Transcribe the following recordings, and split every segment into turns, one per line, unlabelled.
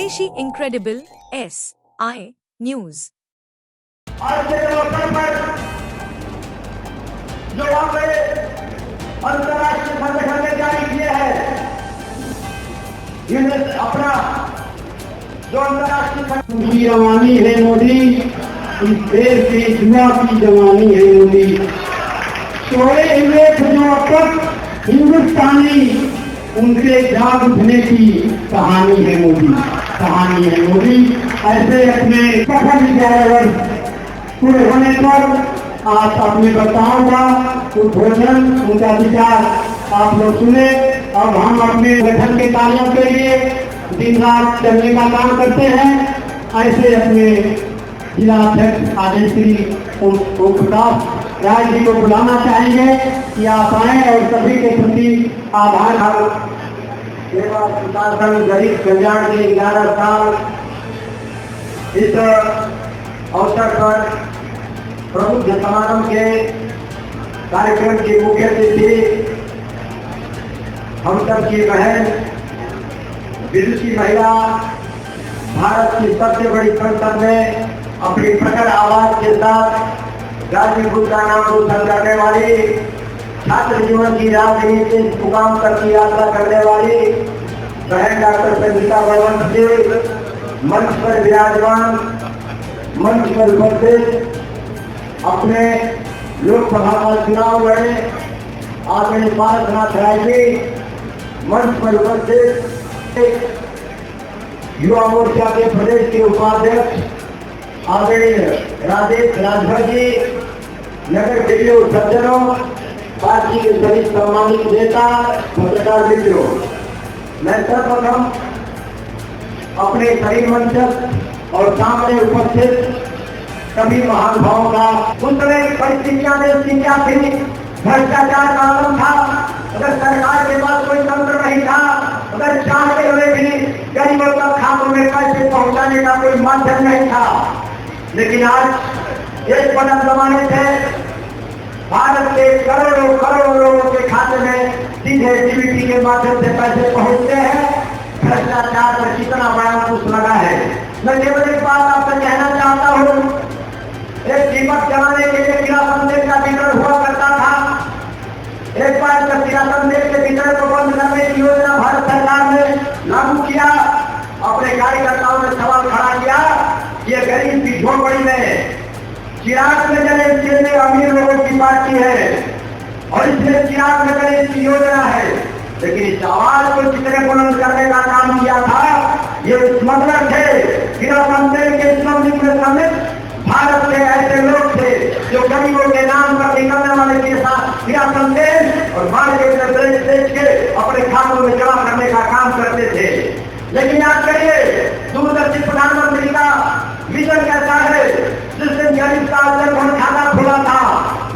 स्वदेशी incredible SI news.
आज के अवसर पर जो हमने अंतर्राष्ट्रीय संगठन ने जारी किए हैं, इन्हें अपना जो अंतर्राष्ट्रीय की जवानी है मोदी, इस देश की जुआ की जवानी है मोदी। सोए हुए जो अब तक हिंदुस्तानी उनके जाग उठने की कहानी है मोदी, कहानी है मोदी। ऐसे अपने सफल विद्यालय पूरे होने पर आज अपने बताओं का उद्बोधन, उनका विचार आप लोग सुने। अब हम अपने संगठन के कार्यों के लिए दिन रात चलने का काम करते हैं। ऐसे अपने जिला अध्यक्ष आदरणीय श्री ओम प्रकाश राय जी को बुलाना चाहेंगे कि आप आए और सभी के प्रति आभार। सेवा सुशासन गरीब कल्याण के 11 साल इस अवसर पर प्रमुख समागम के कार्यक्रम की मुख्य अतिथि हम सब की बहन विदुषी महिला, भारत की सबसे बड़ी संसद में अपनी प्रखर आवाज के साथ गाजीपुर का नाम रोशन करने वाली, छात्र जीवन की राजनीतिक मुकाम तक की यात्रा करने वाली बहन डॉक्टर संगीता बलवंत जी मंच पर विराजमान, मंच पर उपस्थित, अपने लोकसभा का चुनाव लड़े आदरणीय पारसनाथ राय जी मंच पर उपस्थित, युवा मोर्चा के प्रदेश के उपाध्यक्ष आदरणीय राजेश राजभर जी, नगर के सज्जनों, पार्टी के सभी सम्मानित नेता, पत्रकार मित्रों, मैं सर्वप्रथम अपने कई मंच और सामने उपस्थित सभी महानुभावों का, उस समय परिस्थितियां देश क्या थी, भ्रष्टाचार का आलम था, अगर सरकार के पास कोई तंत्र नहीं था, अगर चाहते हुए भी गरीबों तक खातों में पैसे पहुंचाने का कोई माध्यम नहीं था। लेकिन आज एक बदल जमाने से भारत के करोड़ों करोड़ों लोगों के खाते में सीधे डीबीटी के माध्यम से पैसे पहुंचते हैं। भ्रष्टाचार पर कितना बड़ा अंकुश लगा है। मैं केवल एक बात आपसे कहना चाहता हूँ, एक कीमत जमाने के लिए किरासन तेल का वितरण हुआ करता था। एक बार जब किरासन तेल के वितरण को बंद करने की योजना भारत सरकार ने लागू किया, अपने कार्यकर्ताओं ने सवाल खड़ा किया, ये गरीब की झोपड़ी में चिराग में जले इसके लिए अमीर लोगों की पार्टी है और इसलिए चिराग में जले इसकी योजना है। लेकिन इस आवाज को कितने बुलंद करने का काम किया था, ये मतलब थे किरासन तेल के श्रमिक में समित भारत के ऐसे लोग थे जो गरीबों के नाम पर निकलने वाले के साथ किरासन तेल और मार्केट में बेच के अपने खातों में जमा करने का काम करते थे। लेकिन आज कहिए, दूरदर्शी प्रधानमंत्री का विजन कैसा है, जिस दिन गरीब का जनधन खाता खुला था,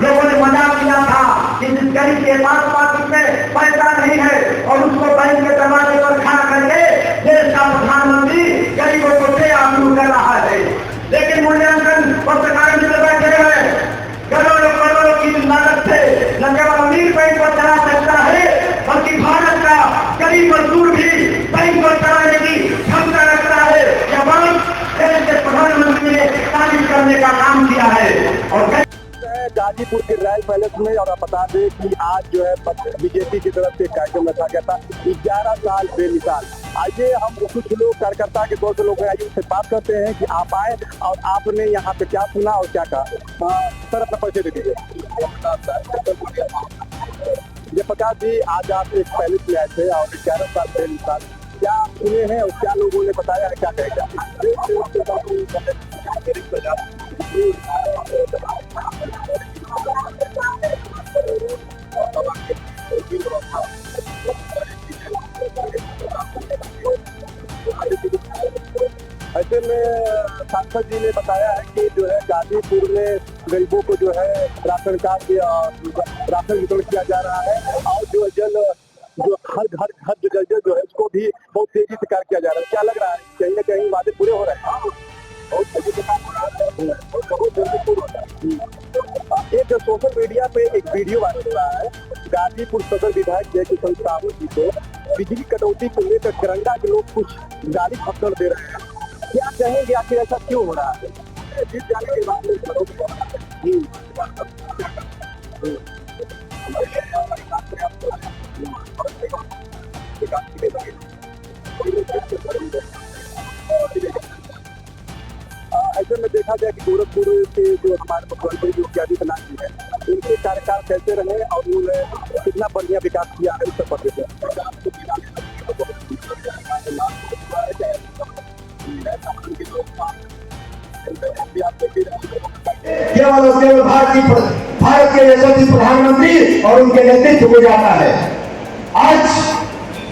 लोगों ने मजाक किया था कि जिस गरीब के पास पाकिट में पैसा नहीं है और उसको बैंक के दरवाजे पर खड़ा करके देश का प्रधानमंत्री गरीबों को बेआबरू कर रहा है। लेकिन मूल्यांकन पत्रकार में बैठे हुए करोड़ों करोड़ों की लागत से न केवल अमीर बैंक को चला सकता है, बल्कि भारत का गरीब मजदूर भी बैंक को चलाने की क्षमता रखता है। यह बात देश के प्रधानमंत्री ने तारीफ करने का काम किया है। और
गाजीपुर के रॉयल पैलेस में, और आप बता दें कि आज जो है बीजेपी की तरफ से कार्यक्रम रखा गया था 11 साल बेमिसाल। आइए हम कुछ लोग कार्यकर्ता के तौर पर लोग हैं, आइए उससे बात करते हैं कि आप आए और आपने यहाँ पे क्या सुना और क्या कहा। सर अपना परिचय दे दीजिए। ये प्रकाश जी, आज आप एक पैलेस में आए थे और 11 साल बेमिसाल, क्या आप सुने हैं और क्या लोगों ने बताया है, क्या कहेगा? ऐसे में सांसद जी ने बताया है कि जो है गाजीपुर में गरीबों को जो है राशन कार्ड राशन वितरण किया जा रहा है और जो जल जो हर घर जो है उसको भी बहुत तेजी से कार्य किया जा रहा है। क्या लग रहा है, कहीं ना कहीं वादे पूरे हो रहे हैं? बहुत तेजी से काम हो रहा है, बहुत जल्दी पूरा होता है। एक सोशल मीडिया पे एक वीडियो वायरल हो रहा है, गाजीपुर सदर विधायक जय किशन साहू जी को बिजली कटौती को लेकर तिरंगा के लोग कुछ गाली पकड़ दे रहे हैं। क्या कहेंगे आखिर ऐसा क्यों हो रहा है? जीत जाने के बाद ऐसे में देखा जाए कि गोरखपुर से जो हमारे मुख्यमंत्री योगी आदित्यनाथ जी है, उनके कार्यकाल कैसे रहे और उन्होंने कितना बढ़िया विकास किया है उत्तर प्रदेश में।
केवल और केवल भारत के यशस्वी प्रधानमंत्री और उनके नेतृत्व को जाता है। आज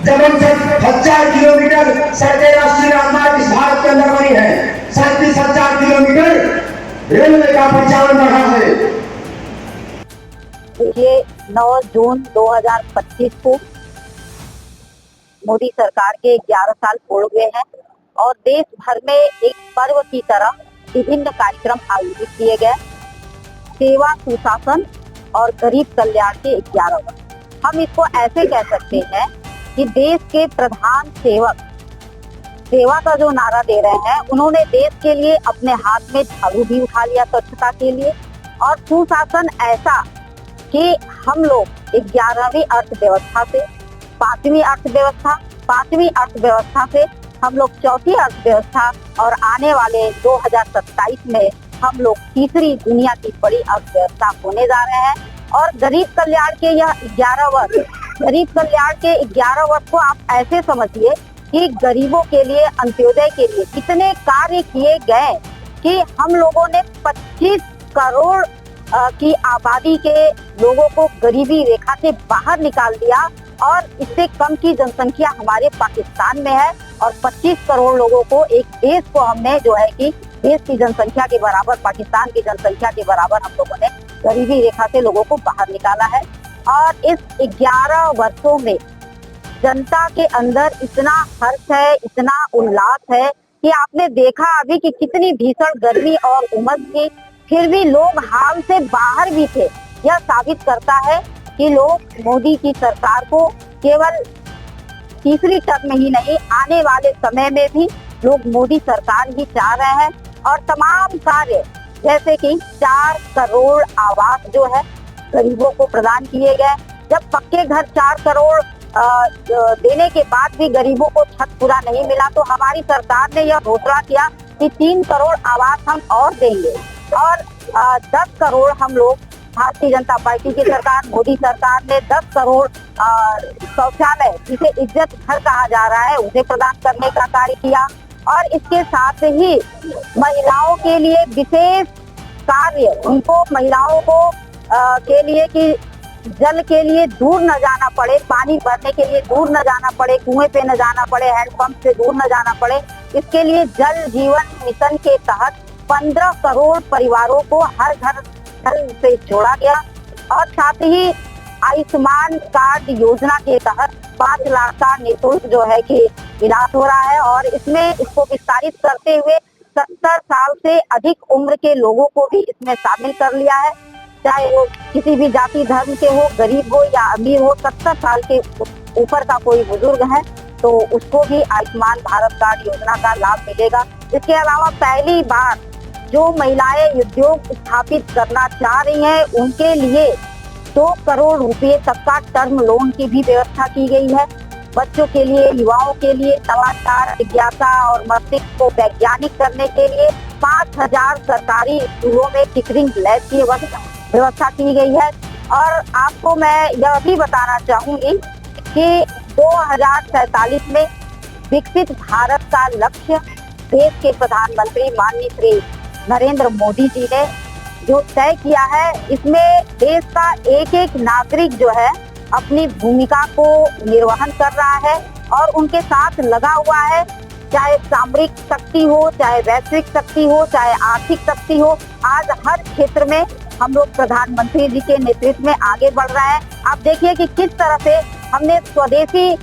जब हम 1000 किलोमीटर सड़कें राष्ट्रीय राजमार्ग इस भारत के अंदर बनी है, 37,000 किलोमीटर रेलवे का परिचालन बढ़ा है।
देखिए 9 जून 2025 को मोदी सरकार के 11 साल पूर्ण हुए हैं और देश भर में एक पर्व की तरह विभिन्न कार्यक्रम आयोजित किए गए। सेवा, सुशासन और गरीब कल्याण के 11 वर्ष, हम इसको ऐसे कह सकते हैं कि देश के प्रधान सेवक सेवा का जो नारा दे रहे हैं, उन्होंने देश के लिए अपने हाथ में झाड़ू भी उठा लिया स्वच्छता के लिए। और सुशासन ऐसा कि हम लोग 11वीं अर्थव्यवस्था से 5वीं अर्थव्यवस्था से हम लोग 4थी अर्थव्यवस्था और आने वाले 2027 में हम लोग तीसरी दुनिया की बड़ी अर्थव्यवस्था होने जा रहे हैं। और गरीब कल्याण के यह 11 वर्ष को आप ऐसे समझिए कि गरीबों के लिए, अंत्योदय के लिए कितने कार्य किए गए कि हम लोगों ने 25 करोड़ की आबादी के लोगों को गरीबी रेखा से बाहर निकाल दिया। और इससे कम की जनसंख्या हमारे पाकिस्तान में है और 25 करोड़ लोगों को, एक देश को हमने जो है कि देश की जनसंख्या के बराबर, पाकिस्तान की जनसंख्या के बराबर हम लोगों ने गरीबी रेखा से लोगों को बाहर निकाला है। और इस 11 वर्षों में जनता के अंदर इतना हर्ष है, इतना उल्लास है कि आपने देखा अभी कि कितनी भीषण गर्मी और उमस थी, फिर भी लोग हाल से बाहर भी थे। यह साबित करता है कि लोग मोदी की सरकार को केवल तीसरी टर्म में ही नहीं, आने वाले समय में भी लोग मोदी सरकार ही चाह रहे हैं। और तमाम कार्य जैसे कि 4 करोड़ आवास जो है गरीबों को प्रदान किए गए। जब पक्के घर 4 करोड़ देने के बाद भी गरीबों को छत पूरा नहीं मिला, तो हमारी सरकार ने यह घोषणा किया कि 3 करोड़ आवास हम और देंगे और 10 करोड़ हम लोग, भारतीय जनता पार्टी की सरकार, मोदी सरकार ने 10 करोड़ शौचालय, जिसे इज्जत घर कहा जा रहा है, उसे प्रदान करने का कार्य किया। और इसके साथ ही महिलाओं के लिए विशेष कार्य, उनको महिलाओं को के लिए कि जल के लिए दूर न जाना पड़े, पानी भरने के लिए दूर न जाना पड़े, कुएं पे न जाना पड़े, हैंडपंप से दूर न जाना पड़े, इसके लिए जल जीवन मिशन के तहत 15 करोड़ परिवारों को हर घर जल से जोड़ा गया। और साथ ही आयुष्मान कार्ड योजना के तहत 5 लाख का निःशुल्क जो है कि इलाज हो रहा है। और इसमें इसको विस्तारित करते हुए 70 साल से अधिक उम्र के लोगों को भी इसमें शामिल कर लिया है, चाहे वो किसी भी जाति धर्म के हो, गरीब हो या अमीर हो, 70 साल के ऊपर का कोई बुजुर्ग है तो उसको भी आयुष्मान भारत कार्ड योजना का लाभ मिलेगा। इसके अलावा पहली बार जो महिलाएं उद्योग स्थापित करना चाह रही हैं, उनके लिए 2 करोड़ रुपए तक का टर्म लोन की भी व्यवस्था की गई है। बच्चों के लिए, युवाओं के लिए नवाचार, जिज्ञासा और मस्तिष्क को वैज्ञानिक करने के लिए 5000 सरकारी स्कूलों में टीचरिंग लैब की व्यवस्था की गई है। और आपको मैं यह भी बताना चाहूंगी कि 2047 में विकसित भारत का लक्ष्य देश के प्रधानमंत्री माननीय श्री नरेंद्र मोदी जी ने जो तय किया है, इसमें देश का एक एक नागरिक जो है अपनी भूमिका को निर्वहन कर रहा है और उनके साथ लगा हुआ है, चाहे सामरिक शक्ति हो, चाहे वैश्विक शक्ति हो, चाहे आर्थिक शक्ति हो। आज हर क्षेत्र में हम लोग प्रधानमंत्री जी के नेतृत्व में आगे बढ़ रहे हैं। आप देखिए कि किस तरह से हमने स्वदेशी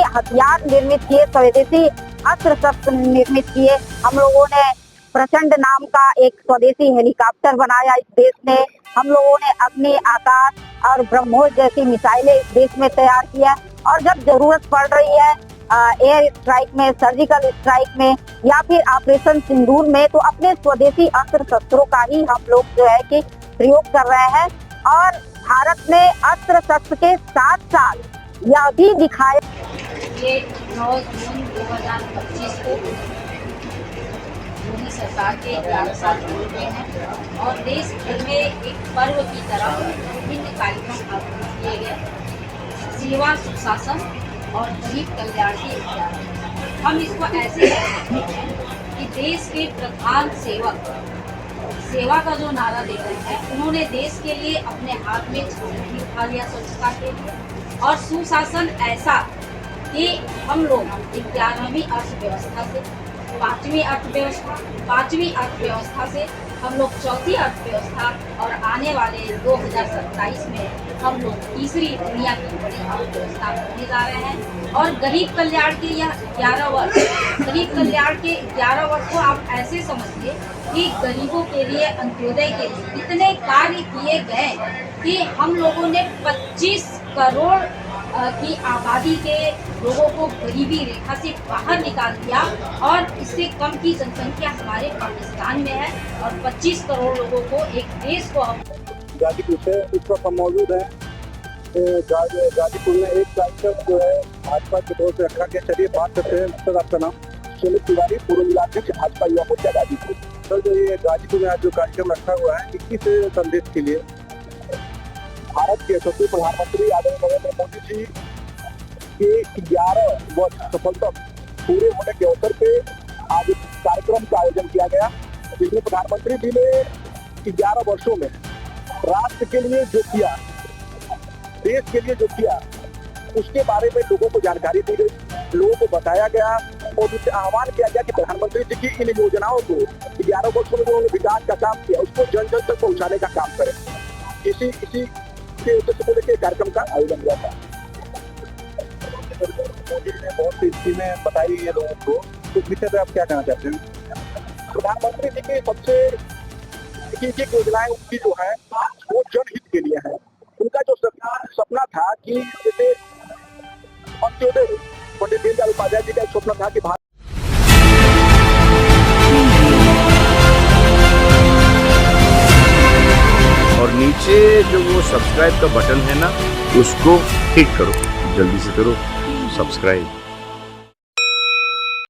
हथियार निर्मित किए, स्वदेशी अस्त्र शस्त्र निर्मित किए। हम लोगों ने प्रचंड नाम का एक स्वदेशी हेलीकॉप्टर बनाया इस देश में। हम लोगों ने अग्नि, आकाश और ब्रह्मोस जैसी मिसाइलें इस देश में तैयार किया। और जब जरूरत पड़ रही है एयर स्ट्राइक में, सर्जिकल स्ट्राइक में या फिर ऑपरेशन सिंदूर में, तो अपने स्वदेशी अस्त्र शस्त्रों का ही हम लोग जो है कि प्रयोग कर रहे हैं। और भारत में अस्त्र शस्त्र के साथ साथ यह भी दिखाया
ये 9 जून 2025 को मोदी सरकार के 11 साल पूरे हुए हैं और देश भर में एक पर्व की तरह विभिन्न कार्यक्रम आयोजित किए गए। सेवा, सुशासन और गरीब कल्याण की इतिहास। हम इसको ऐसे कहते हैं कि देश के प्रधान सेवक सेवा का जो नारा दे रहे हैं, उन्होंने देश के लिए अपने हाथ में छतरी उठा लिया स्वच्छता के लिए। और सुशासन ऐसा कि हम लोग 11वीं अर्थव्यवस्था से 5वीं अर्थव्यवस्था से हम लोग 4थी अर्थव्यवस्था और आने वाले 2027 में हम लोग तीसरी दुनिया की बड़ी अर्थव्यवस्था बनने जा रहे हैं। और गरीब कल्याण के यह 11 वर्ष, गरीब कल्याण के 11 वर्ष को आप ऐसे समझिए कि गरीबों के लिए, अंत्योदय के लिए इतने कार्य किए गए कि हम लोगों ने 25 करोड़ की आबादी के लोगों को गरीबी रेखा से बाहर निकाल दिया और इससे कम की जनसंख्या हमारे पाकिस्तान में है और 25 करोड़ लोगों को, एक देश को हम
गाजीपुर से इस वक्त हम मौजूद हैं। गाजीपुर में एक कार्यक्रम जो है भाजपा की तरफ से रखा गया। चलिए बात करते हैं। सर, आपका नाम? सुमित तिवारी, पूर्व जिलाध्यक्ष भाजपा युवा मोर्चा गाजीपुर। सर, जो ये गाजीपुर में आज जो कार्यक्रम रखा हुआ है, 21 संदेश के लिए भारत के यशस्वी प्रधानमंत्री आदरणीय नरेंद्र मोदी जी के 11 वर्ष सफलता पूरे होने के अवसर पे आज कार्यक्रम का आयोजन किया गया, जिसमें प्रधानमंत्री जी ने 11 वर्षों में राष्ट्र के लिए जो किया, देश के लिए जो किया, उसके बारे में लोगों को जानकारी दी गई, लोगों को बताया गया और उनसे आह्वान किया गया कि प्रधानमंत्री जी की इन योजनाओं को 11 वर्षों में जो उन्होंने विकास का काम किया, उसको जन जन तक पहुँचाने का काम करें। इसी के उद्देश्य को लेकर कार्यक्रम का आयोजन हुआ था। मोदी ने बहुत सी स्कीमें बताई है लोगों को, उस विषय पे आप क्या कहना चाहते हैं? प्रधानमंत्री जी की सबसे एक योजनाएं उनकी जो है वो जनहित के लिए है। उनका जो सपना था कि जैसे अंत्योदय, पंडित दीनदयाल उपाध्याय जी का एक सपना था कि
और नीचे जो वो सब्सक्राइब का बटन है ना, उसको क्लिक करो, जल्दी से करो सब्सक्राइब।